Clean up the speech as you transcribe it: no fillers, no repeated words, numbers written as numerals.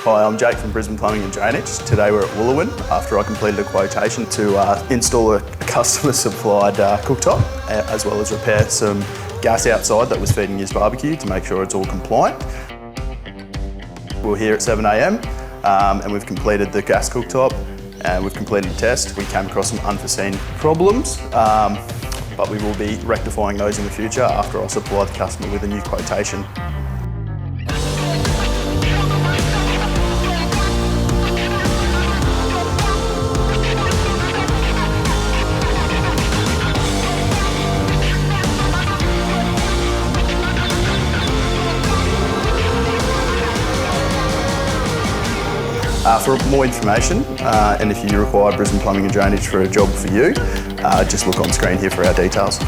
Hi, I'm Jake from Brisbane Plumbing and Drainage. Today we're at Wooloowin after I completed a quotation to install a customer supplied cooktop as well as repair some gas outside that was feeding his barbecue to make sure it's all compliant. We're here at 7 AM and we've completed the gas cooktop and we've completed the test. We came across some unforeseen problems, but we will be rectifying those in the future after I supply the customer with a new quotation. For more information, and if you require Brisbane Plumbing and Drainage for a job for you, just look on screen here for our details.